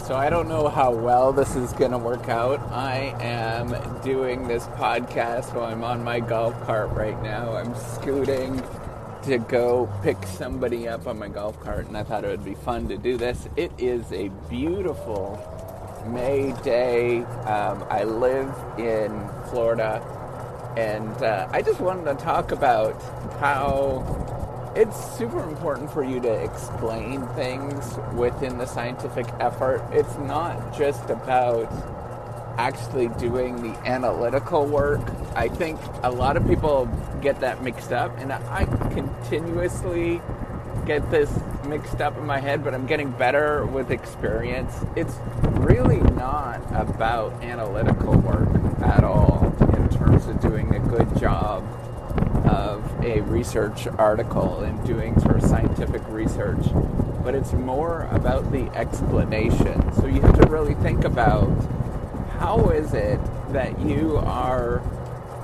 So I don't know how well this is going to work out. I am doing this podcast while I'm on my golf cart right now. I'm scooting to go pick somebody up on my golf cart, and I thought it would be fun to do this. It is a beautiful May day. I live in Florida, and I just wanted to talk about how it's super important for you to explain things within the scientific effort. It's not just about actually doing the analytical work. I think a lot of people get that mixed up, and I continuously get this mixed up in my head, but I'm getting better with experience. It's really not about analytical work at all in terms of doing a good job of a research article and doing sort of scientific research, but it's more about the explanation. So you have to really think about how is it that you are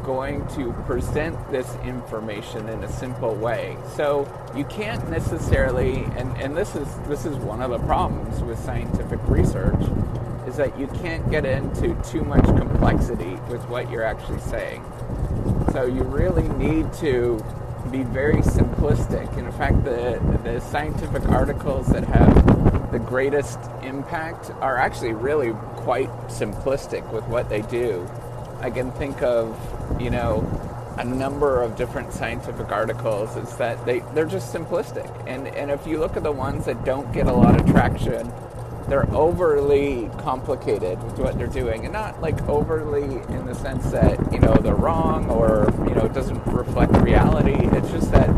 going to present this information in a simple way. So you can't necessarily, and this is one of the problems with scientific research, is that you can't get into too much complexity with what you're actually saying. So you really need to be very simplistic. And in fact, the scientific articles that have the greatest impact are actually really quite simplistic with what they do. I can think of, a number of different scientific articles is that they're just simplistic. And if you look at the ones that don't get a lot of traction, they're overly complicated with what they're doing, and not like overly in the sense that, they're wrong or, it doesn't reflect reality. It's just that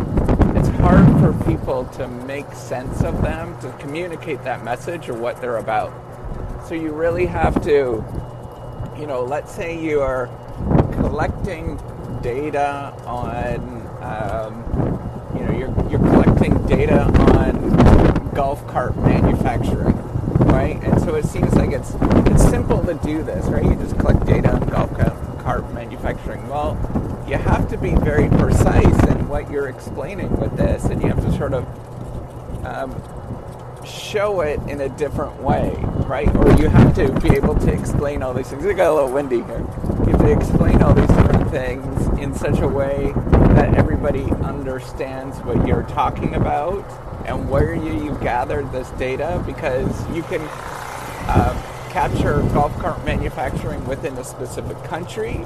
it's hard for people to make sense of them, to communicate that message or what they're about. So you really have to, let's say you are collecting data on, you're collecting data on golf cart manufacturing. Right? And so it seems like it's simple to do this, right? You just collect data on golf cart manufacturing. Well, you have to be very precise in what you're explaining with this, and you have to sort of show it in a different way, right? Or you have to be able to explain all these things. It got a little windy here. You have to explain all these different things in such a way that everybody understands what you're talking about and where you gathered this data, because you can capture golf cart manufacturing within a specific country.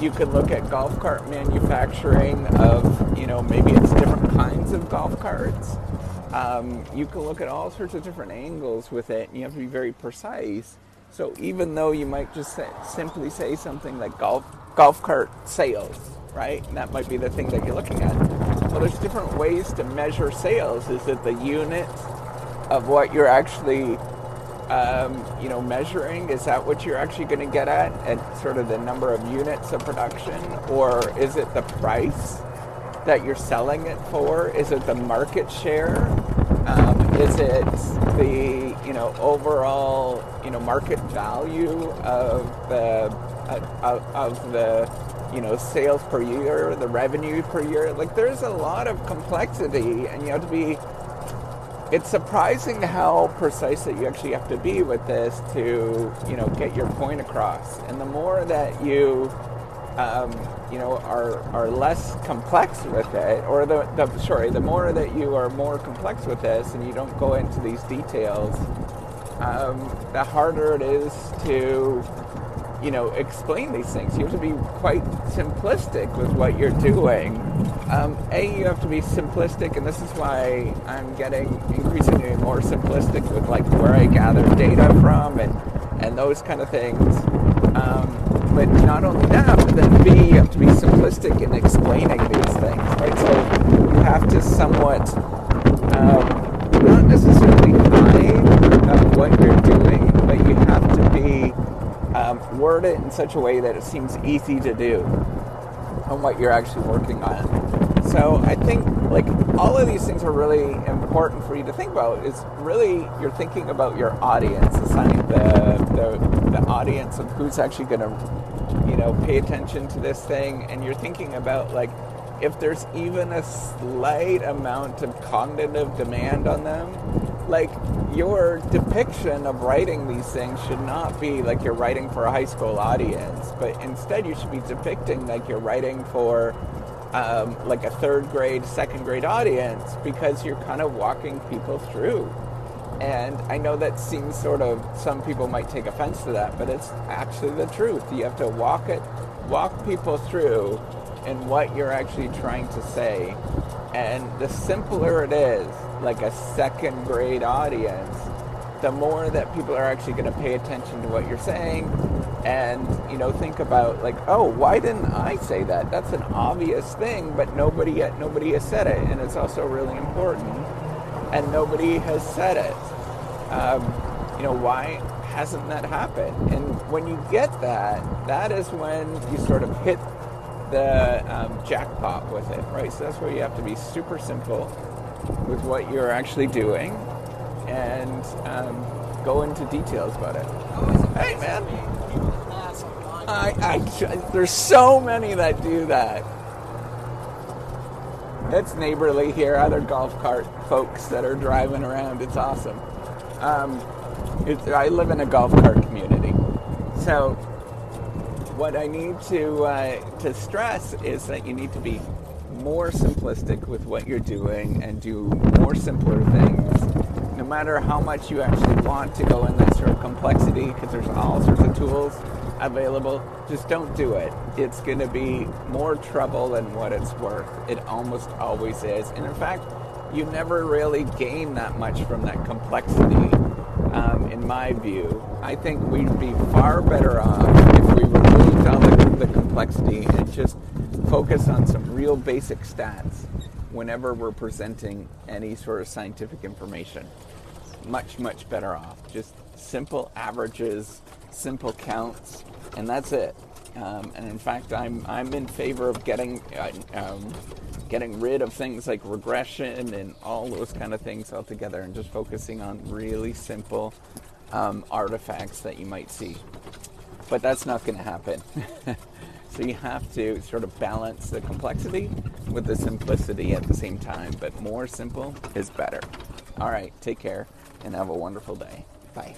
You could look at golf cart manufacturing of, maybe it's different kinds of golf carts. You can look at all sorts of different angles with it, and you have to be very precise. So even though you might just simply say something like golf cart sales, right? And that might be the thing that you're looking at. Well, there's different ways to measure sales. Is it the unit of what you're actually, measuring? Is that what you're actually going to get at sort of the number of units of production? Or is it the price that you're selling it for? Is it the market share? Is it the, overall, market value of the sales per year, the revenue per year? Like, there's a lot of complexity, and you have to be, it's surprising how precise that you actually have to be with this to, get your point across. And the more that you, are less complex with it, or the more that you are more complex with this and you don't go into these details, the harder it is to, explain these things. You have to be quite simplistic with what you're doing. You have to be simplistic, and this is why I'm getting increasingly more simplistic with like where I gather data from and those kind of things. But not only that, but then B, you have to be simplistic in explaining these things, right? So you have to somewhat, not necessarily hide what you're doing, but you have to be word it in such a way that it seems easy to do on what you're actually working on. So I think like all of these things are really important for you to think about. Is really you're thinking about your audience, assigning the audience of who's actually going to pay attention to this thing, and you're thinking about like if there's even a slight amount of cognitive demand on them, like, your depiction of writing these things should not be like you're writing for a high school audience, but instead you should be depicting like you're writing for like a third grade, second grade audience, because you're kind of walking people through. And I know that seems sort of, some people might take offense to that, but it's actually the truth. You have to walk people through in what you're actually trying to say. And the simpler it is, like a second grade audience, the more that people are actually going to pay attention to what you're saying and, think about like, oh, why didn't I say that? That's an obvious thing, but nobody has said it. And it's also really important. And nobody has said it. Why hasn't that happened? And when you get that, that is when you sort of hit the jackpot with it, right? So that's where you have to be super simple with what you're actually doing and go into details about it. Hey, man. There's so many that do that. It's neighborly here, other golf cart folks that are driving around. It's awesome. I live in a golf cart community. So what I need to stress is that you need to be more simplistic with what you're doing and do more simpler things. No matter how much you actually want to go in that sort of complexity, because there's all sorts of tools available, just don't do it. It's going to be more trouble than what it's worth. It almost always is. And in fact, you never really gain that much from that complexity, in my view. I think we'd be far better off if we removed all the complexity and just focus on some real basic stats whenever we're presenting any sort of scientific information. Much, much better off. Just simple averages, simple counts, and that's it. And in fact, I'm in favor of getting rid of things like regression and all those kind of things altogether, and just focusing on really simple artifacts that you might see. But that's not going to happen. So you have to sort of balance the complexity with the simplicity at the same time. But more simple is better. All right, take care and have a wonderful day. Bye.